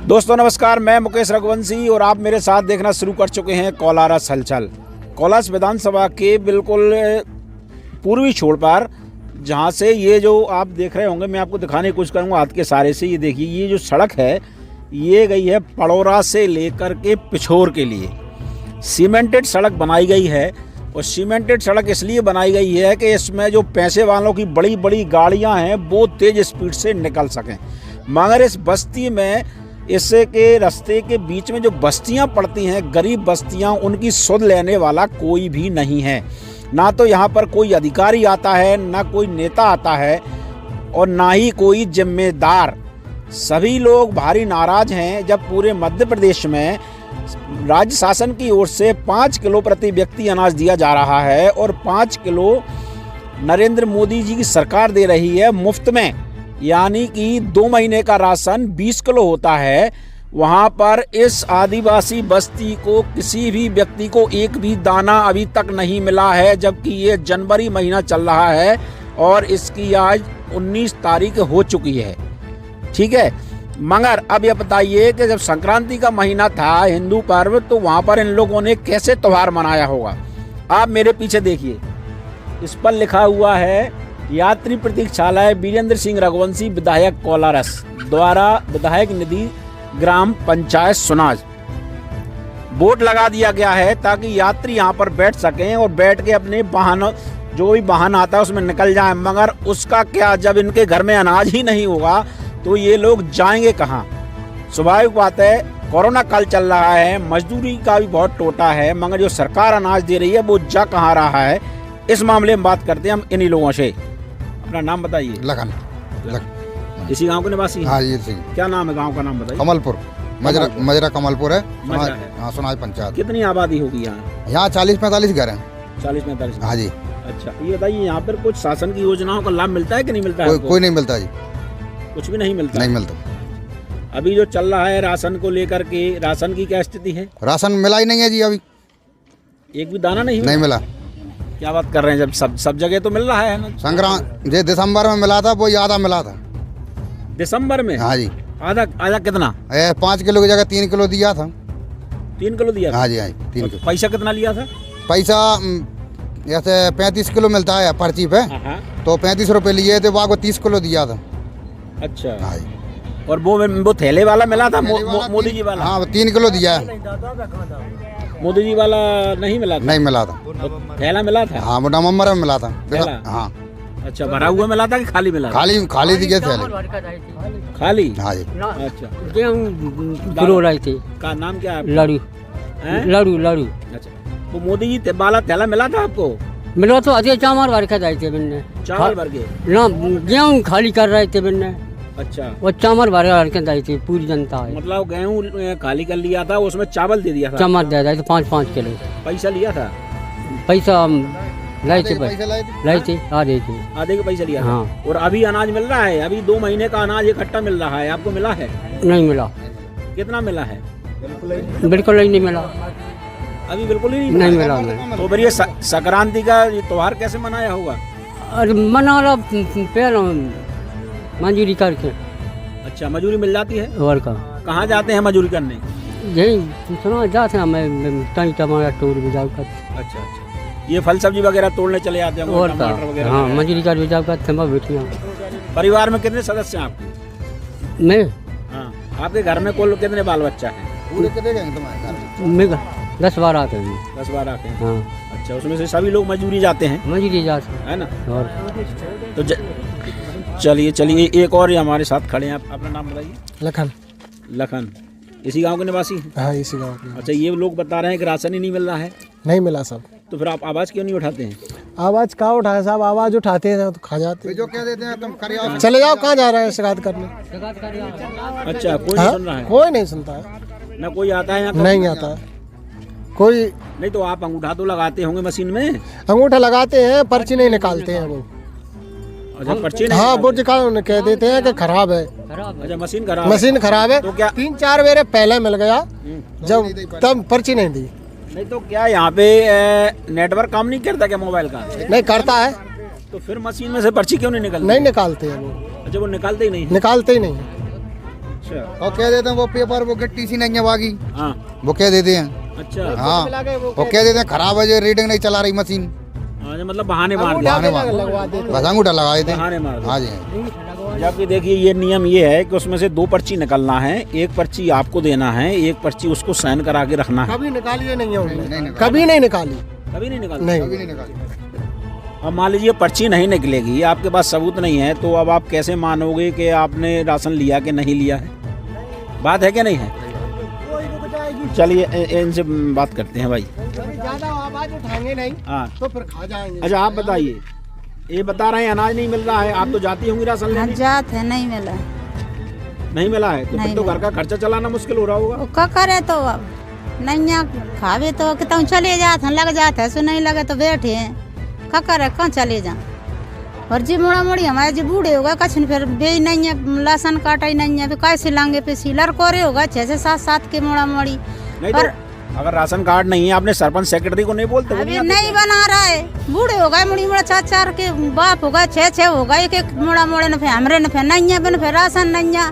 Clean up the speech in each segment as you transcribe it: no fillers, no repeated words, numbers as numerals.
दोस्तों नमस्कार, मैं मुकेश रघुवंशी और आप मेरे साथ देखना शुरू कर चुके हैं कोलारस हलचल। कोलारस विधानसभा के बिल्कुल पूर्वी छोर पर जहां से ये जो आप देख रहे होंगे, मैं आपको दिखाने की कोशिश करूंगा हाथ के सहारे से। ये देखिए, ये जो सड़क है ये गई है पड़ौरा से लेकर के पिछोर के लिए। सीमेंटेड सड़क बनाई गई है और सीमेंटेड सड़क इसलिए बनाई गई है कि इसमें जो पैसे वालों की बड़ी बड़ी गाड़ियां हैं वो तेज़ स्पीड से निकल सकें। मगर इस बस्ती में इससे के रास्ते के बीच में जो बस्तियां पड़ती हैं, गरीब बस्तियां, उनकी सुध लेने वाला कोई भी नहीं है। ना तो यहाँ पर कोई अधिकारी आता है, ना कोई नेता आता है और ना ही कोई जिम्मेदार। सभी लोग भारी नाराज हैं जब पूरे मध्य प्रदेश में राज्य शासन की ओर से 5 किलो प्रति व्यक्ति अनाज दिया जा रहा है और 5 किलो नरेंद्र मोदी जी की सरकार दे रही है मुफ्त में, यानी कि 2 महीने का राशन 20 किलो होता है। वहाँ पर इस आदिवासी बस्ती को किसी भी व्यक्ति को एक भी दाना अभी तक नहीं मिला है, जबकि ये जनवरी महीना चल रहा है और इसकी आज 19 तारीख हो चुकी है। ठीक है, मगर अब ये बताइए कि जब संक्रांति का महीना था, हिंदू पर्व, तो वहाँ पर इन लोगों ने कैसे त्योहार मनाया होगा। आप मेरे पीछे देखिए, इस पर लिखा हुआ है यात्री प्रतीक्षालय वीरेंद्र सिंह रघुवंशी विधायक कोलारस द्वारा विधायक निधि ग्राम पंचायत सुनाज। बोर्ड लगा दिया गया है ताकि यात्री यहाँ पर बैठ सकें और बैठ के अपने वाहन, जो भी वाहन आता है उसमें निकल जाएं। मगर उसका क्या, जब इनके घर में अनाज ही नहीं होगा तो ये लोग जाएंगे कहाँ। स्वाभाविक बात है, कोरोना काल चल रहा है, मजदूरी का भी बहुत टोटा है, मगर जो सरकार अनाज दे रही है वो जा कहाँ रहा है। इस मामले में बात करते हैं हम इन्हीं लोगों से। अपना नाम बताइए। लखन। इसी गांव के निवासी? हाँ, ये सही। क्या नाम है गांव का? नाम बताइए। कमलपुर, मजरा कमलपुर है। हाँ, सुनाज पंचायत। कितनी आबादी होगी यहाँ? यहाँ 40-45 घर हैं। 40-45? हाँ जी। अच्छा, ये बताइए, यहाँ पर कुछ शासन की योजनाओं का लाभ मिलता है कि नहीं मिलता है? कोई नहीं मिलता जी। कुछ भी नहीं मिलता? नहीं मिलता। अभी जो चल रहा है राशन को लेकर के, राशन की क्या स्थिति है? राशन मिला ही नहीं है जी, अभी एक भी दाना नहीं मिला। क्या बात कर रहे हैं, जब सब जगह तो मिल रहा है ना। संक्रांति दिसंबर में मिला था, वो आधा मिला था। दिसंबर में? हाँ जी। आधा कितना? 5 किलो की जगह 3 किलो दिया था। 3 किलो दिया? हाँ जी, हाँ जी, 3 किलो। पैसा कितना लिया था? पैसा जैसे 35 किलो मिलता है पर्ची पे, तो 35 रुपए लिए थे, वो 30 किलो दिया था। अच्छा। हाँ जी। और वो थैले वाला मिला था? मोदी जी वाला? हाँ, 3 किलो दिया है। मोदी जी वाला नहीं मिला था? नहीं मिला था। थैला मिला था? हाँ, वो नवंबर में मिला था। हाँ। अच्छा, भरा हुआ मिला था कि खाली मिला? खाली दिए थे। खाली? हाँ जी। अच्छा, थे का नाम क्या है? लड़ू। अच्छा, वो मोदी जी वाला थैला मिला था आपको? मिला तो अधिक चावल भर के जाए थे बिन्ने। चावल भर के? ना, गेहूँ खाली कर रहे थे बिन्ने। अच्छा, वो चावल भर के जाए थे पूरी जनता है। मतलब गेहूँ खाली कर लिया था, उसमें चावल दे दिया था? चावल दे दिया था 5-5 किलो। पैसा लिया था? पैसा लाए थे, आधे का पैसा लिया था। हाँ। और अभी अनाज मिल रहा है? अभी 2 महीने का अनाज इकट्ठा मिल रहा है, आपको मिला है? नहीं मिला। कितना मिला है? बिल्कुल नहीं मिला। अभी बिल्कुल ही नहीं मिला। तो फिर ये संक्रांति का त्योहार कैसे मनाया होगा? अरे मना रहा पहले मजदूरी करके। अच्छा, मजदूरी मिल जाती है? और कहाँ जाते हैं मजदूरी करने? यही सुना जाते हैं, मैं कहीं टमाटर तोड़ भी जाओ कर। अच्छा, ये फल सब्जी वगैरह तोड़ने चले जाते हैं? और हाँ, मजदूरी कर भी जाओ करते हैं बेटियाँ। परिवार में कितने सदस्य हैं आपके? मैं? हाँ, आपके घर में कुल कितने बाल बच्चा है? मैं 10-12 आते हैं। 10-12 आते हैं? हाँ। अच्छा, उसमें से सभी लोग मजदूरी जाते हैं? मजदूरी जाते हैं, है ना। और तो चलिए एक और हमारे साथ खड़े हैं। आप अपना नाम बताइए। लखन। इसी गांव के निवासी? हाँ, इसी गांव के। अच्छा, ये लोग बता रहे हैं कि राशन ही नहीं मिल रहा है? नहीं मिला सब। तो फिर आप आवाज़ क्यों नहीं उठाते हैं? आवाज़ कहाँ उठाए साहब, आवाज़ उठाते हैं तो खा जाते हैं। जो कह देते हैं तुम करिए, चले जाओ, कहाँ जा रहे हैं शिकायत करने। अच्छा, कोई नहीं सुन रहा है? कोई नहीं सुनता है। ना कोई आता है यहाँ? नहीं आता है कोई। नहीं तो आप अंगूठा तो लगाते होंगे मशीन में? अंगूठा लगाते हैं, पर्ची नहीं निकालते हैं वो। अच्छा, पर्ची नहीं? हाँ, वो दिखा कह देते हैं कि खराब है। अच्छा, मशीन खराब है? तो क्या 3-4 मेरे पहले मिल गया, जब तब पर्ची नहीं दी। नहीं तो क्या यहाँ पे नेटवर्क काम नहीं करता क्या मोबाइल का? नहीं करता है। तो फिर मशीन में से पर्ची क्यों नहीं निकलती? नहीं निकालते हैं वो। अच्छा, वो निकालते ही नहीं? निकालते ही नहीं। अच्छा और कह देते हैं वो पेपर वो गिट्टी सी नहीं है बागी, हाँ वो कह देते हैं। अच्छा हाँ वो कह देते हैं खराब है, जो रीडिंग नहीं चला रही मशीन, हाँ, मतलब बहाने मार दिए, बस अंगूठा लगा देते हैं। बहाने मार दिए। हाँ जी। जबकि देखिए ये नियम ये है कि उसमें से 2 पर्ची निकलना है, एक पर्ची आपको देना है, एक पर्ची उसको साइन करा के रखना है। कभी निकालिए नहीं है उन्होंने, नहीं कभी नहीं निकाली, कभी नहीं निकालना। नहीं कभी नहीं निकाली। अब मान लीजिए पर्ची नहीं निकलेगी, आपके पास सबूत नहीं है, तो अब आप कैसे मानोगे कि आपने राशन लिया कि नहीं लिया है? बात है कि नहीं है? चलिए इनसे बात करते हैं भाई। ज्यादा आवाज उठाएंगे नहीं हाँ तो फिर खा जाएंगे। अच्छा आप बताइए, ये बता रहे हैं अनाज नहीं मिल रहा है, आप तो जाती होंगी राशन लेने? जात है नहीं मिला, नहीं मिला है तो फिर नहीं तो मिला। घर का खर्चा चलाना मुश्किल हो रहा होगा। वो का करे तो अब नहीं खावे तो कितना चले जाते हैं, लग जाते हैं, सो नहीं लगे तो बैठे हैं, का करे कहाँ चले जा। और जी मोड़ा मोड़ी हमारे जी बूढ़े होगा कछन फिर बे नहीं है, लहसन काटा ही नहीं है, फिर कैसे लांगे पे सीलर कोरे होगा 6 से 7 के मोड़ा मोड़ी। नहीं पर तो अगर राशन कार्ड नहीं है, आपने सरपंच सेक्रेटरी को नहीं बोलते? वो अभी नहीं नहीं बना रहा है, बूढ़े हो गए मुड़ी मोड़ा 4 के बाप होगा, 6 होगा, एक मोड़ा मोड़े न फिर हमरे न फिर नहीं है, बिन फिर राशन नहीं है,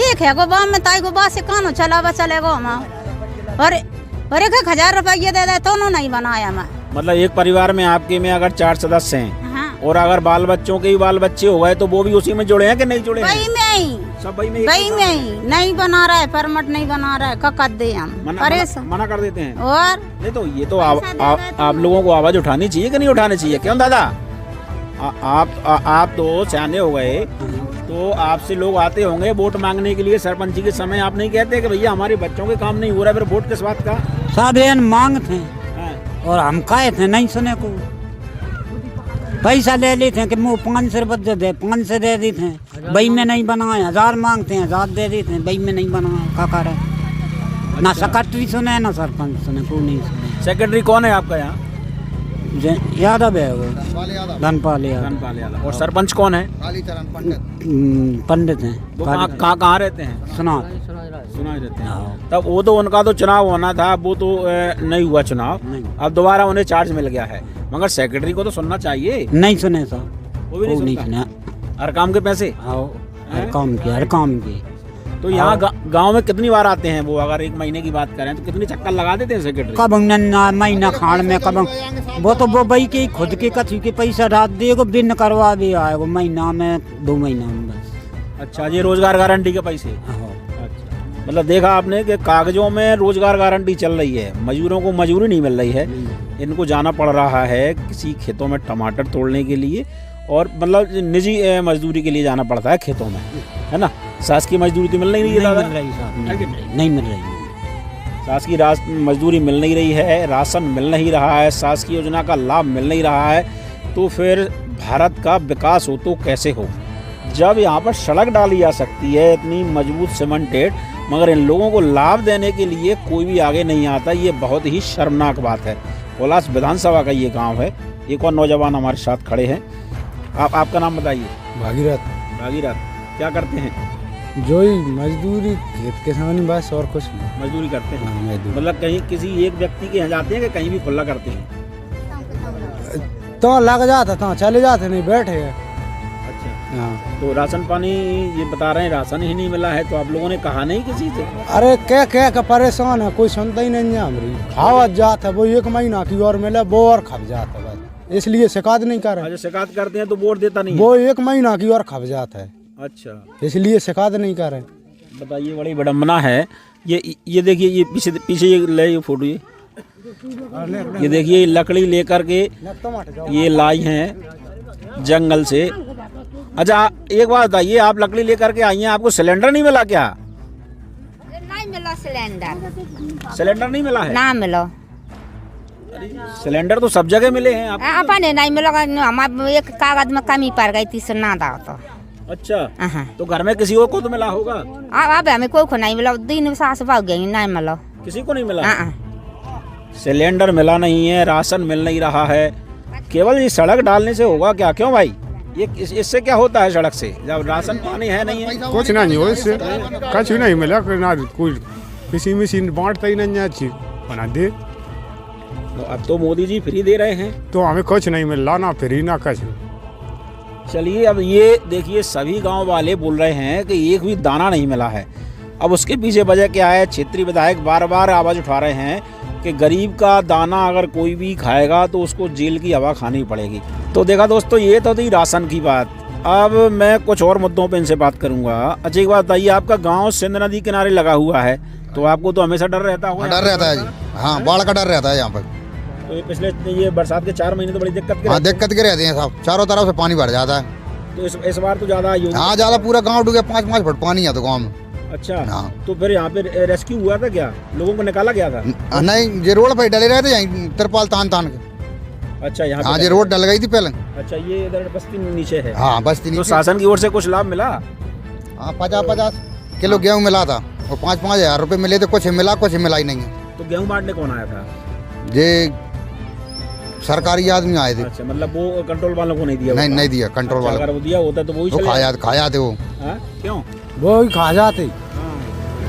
एक है गो बाम में ताई गो बात से कानो चलावा चलेगो हम। और 1,000 रुपये दे दे तो नहीं बनाया मैं। मतलब एक परिवार में आपके में अगर 4 सदस्य हैं, हाँ और अगर बाल बच्चों के भी बाल बच्चे हो गए तो वो भी उसी में जुड़े हैं कि नहीं जुड़े हैं? वही में ही, सब वही में ही? वही में ही नहीं बना रहा है, परमट नहीं बना रहा है, ककत दे हम परेशान। मना कर देते हैं। और नहीं तो ये तो आप लोगों को आवाज उठानी चाहिए कि नहीं उठानी चाहिए? क्यों दादा? आप तो सियाने हो गए, तो आपसे लोग आते होंगे वोट मांगने के लिए सरपंच के समय, आप नहीं कहते कि भैया हमारे बच्चों के काम नहीं हो रहा है, फिर वोट किस बात का? सब एन मांग थे हाँ। और हम कहे थे नहीं सुने को, पैसा ले लेते हैं कि मुँह 500 रुपये दे, 500 दे देते हैं, बई में नहीं बनाए, 1000 मांगते हैं, 1000 दे देते हैं, बई में नहीं बनाए, का करे? ना सेक्रेटरी सुने ना सरपंच सुने, कोई नहीं सुने। सेक्रेटरी कौन है आपका यहाँ? यादव है वो, धनपाल यादव। धनपाल यादव। और सरपंच कौन है? कालीचरण पंडित। पंडित हैं, वो कहाँ रहते हैं? सुना सुना रहते हैं। तब वो तो उनका तो चुनाव होना था, वो तो नहीं हुआ चुनाव, अब दोबारा उन्हें चार्ज मिल गया है, मगर सेक्रेटरी को तो सुनना चाहिए। नहीं सुने साहब, वो भी नहीं नहीं सुने। हर काम के पैसे। आओ हर काम की, हर काम की। तो यहाँ गांव में कितनी बार आते हैं वो? अगर 1 महीने की बात करें तो कितनी चक्कर लगा देते हैं सेक्रेटरी? कब महीना खाड़ में कब वो तो वो बई के खुद के कथी के पैसा डाल देगा, बिन करवा भी आएगा महीना में 2 महीना में बस। अच्छा, ये रोजगार गारंटी के पैसे? हाँ। अच्छा, मतलब देखा आपने कि कागजों में रोजगार गारंटी चल रही है, मजदूरों को मजदूरी नहीं मिल रही है, इनको जाना पड़ रहा है किसी खेतों में टमाटर तोड़ने के लिए, और मतलब निजी मजदूरी के लिए जाना पड़ता है खेतों में, है ना? सास की मजदूरी तो मिल नहीं रही है दादा? नहीं मिल रही। सास की मजदूरी मिल नहीं रही है, राशन मिल नहीं रहा है, सास की योजना का लाभ मिल नहीं रहा है, तो फिर भारत का विकास हो तो कैसे हो? जब यहाँ पर सड़क डाली जा सकती है इतनी मजबूत सीमेंटेड, मगर इन लोगों को लाभ देने के लिए कोई भी आगे नहीं आता, ये बहुत ही शर्मनाक बात है। कोलास विधानसभा का ये गाँव है। एक और नौजवान हमारे साथ खड़े हैं। आपका नाम बताइए। भागीरथ। भागीरथ, क्या करते हैं? जो ही मजदूरी खेत के सामने बस, और कुछ नहीं। मजदूरी करते हैं? हाँ, मजदूरी। मतलब कहीं किसी एक व्यक्ति के यहाँ जाते हैं कि कहीं भी खुला करते हैं? तो लग जाता तो चले जाते, नहीं बैठे हैं। अच्छा, हाँ। तो राशन पानी ये बता रहे हैं राशन ही नहीं मिला है, तो आप लोगों ने कहा नहीं किसी से? अरे कह के परेशान है, कोई सुनता ही नहीं है हमारी। खावत जाता है वो 1 महीना की और मिले वो और खप जाता है, बस इसलिए शिकायत नहीं कर रहे। अच्छा, शिकायत करते हैं तो वोट देता नहीं है? वो 1 महीना की और खप जाता है, अच्छा, इसलिए शिकायत नहीं कर रहे। बताइए, बड़ी विडम्बना है। ये देखिए, ये पीछे ये ले ये फोटो, ये देखिए लकड़ी लेकर के ये लाई हैं जंगल से। अच्छा, एक बात बताइए, आप लकड़ी लेकर के आई हैं, आपको सिलेंडर नहीं मिला क्या? नहीं मिला सिलेंडर। सिलेंडर नहीं मिला है? ना मिलो, सिलेंडर तो सब जगह मिले हैं आप। अपने नहीं मिला, हमारे एक कागज में कमी पड़ गई थी, सुना था तो। अच्छा, तो घर में किसी और को तो मिला होगा? अब हमें कोई को नहीं मिला, दिन सास भाग गई, नहीं मिला, किसी को नहीं मिला? सिलेंडर मिला नहीं है, राशन मिल नहीं रहा है, केवल ये सड़क डालने से होगा क्या? क्यों भाई, ये इससे क्या होता है सड़क से, जब राशन पानी है नहीं है? कुछ नहीं हो इससे, कुछ नहीं मिला, ना कोई किसी मशीन बांटता ही नहीं है, अच्छी बना दे। तो अब तो मोदी जी फ्री दे रहे हैं, तो हमें कुछ नहीं मिल रहा, ना फ्री ना कुछ। चलिए, अब ये देखिए, सभी गांव वाले बोल रहे हैं कि एक भी दाना नहीं मिला है। अब उसके पीछे वजह क्या है? क्षेत्रीय विधायक बार बार आवाज़ उठा रहे हैं कि गरीब का दाना अगर कोई भी खाएगा तो उसको जेल की हवा खानी पड़ेगी। तो देखा दोस्तों, ये तो थी राशन की बात। अब मैं कुछ और मुद्दों पे इनसे बात करूंगा। अच्छा एक बात बताइए, आपका गांव सिंध नदी किनारे लगा हुआ है, तो आपको तो हमेशा डर रहता होगा? डर रहता है जी, हाँ, बाढ़ का डर रहता है यहाँ पर। तो ये पिछले ये बरसात के 4 महीने तो बड़ी दिक्कत के हाँ, दिक्कत के रहते हैं साहब, चारों तरफ से पानी भर जाता है। तो इस बार तो ज़्यादा ही होगा। हाँ, ज़्यादा, पूरा गाँव डूब गया, 5-5 फुट पानी है तो गाँव में। अच्छा, हाँ। तो फिर यहाँ पे रेस्क्यू हुआ था क्या? लोगों को निकाला गया था? नहीं, ये रोड पर डले रहे थे यहीं तिरपाल तान के। अच्छा, यहाँ हाँ, ये रोड डल गई थी पहले। अच्छा, ये इधर बस्ती नीचे है? हाँ, बस्ती तो नीचे। शासन की ओर से कुछ लाभ मिला? हाँ, 50-50 किलो गेहूँ मिला था और 5-5 हज़ार रुपये मिले थे। कुछ मिला ही नहीं है। तो गेहूँ बांटने कौन आया था? ये सरकारी आदमी आए थे। अच्छा, मतलब वो कंट्रोल वालों को नहीं दिया? नहीं दिया कंट्रोल वाला। अगर वो दिया होता तो वो ही खाया थे वो। हाँ? क्यों? वो ही खा जाते।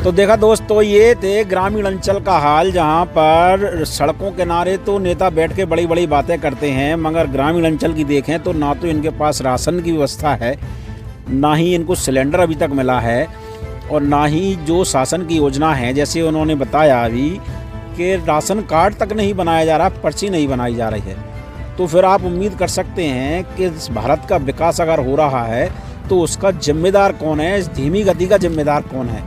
तो देखा दोस्तों, ये थे ग्रामीण अंचल का हाल, जहाँ पर सड़कों किनारे तो नेता बैठ के बड़ी बड़ी बातें करते हैं, मगर ग्रामीण अंचल की देखें तो ना तो इनके पास राशन की व्यवस्था है, ना ही इनको सिलेंडर अभी तक मिला है, और ना ही जो शासन की योजना है, जैसे उन्होंने बताया अभी कि राशन कार्ड तक नहीं बनाया जा रहा, पर्ची नहीं बनाई जा रही है। तो फिर आप उम्मीद कर सकते हैं कि भारत का विकास अगर हो रहा है तो उसका जिम्मेदार कौन है? इस धीमी गति का जिम्मेदार कौन है?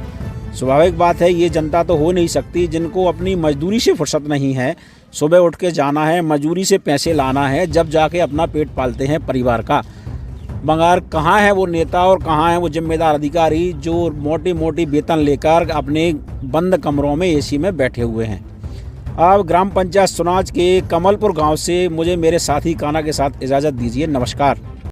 स्वाभाविक बात है, ये जनता तो हो नहीं सकती जिनको अपनी मजदूरी से फुर्सत नहीं है। सुबह उठ के जाना है, मजदूरी से पैसे लाना है, जब जाके अपना पेट पालते हैं परिवार का। मगर कहाँ है वो नेता और कहाँ है वो जिम्मेदार अधिकारी जो मोटी मोटी वेतन लेकर अपने बंद कमरों में एसी में बैठे हुए हैं? अब ग्राम पंचायत सुनाज के कमलपुर गांव से मुझे मेरे साथी काना के साथ इजाज़त दीजिए। नमस्कार।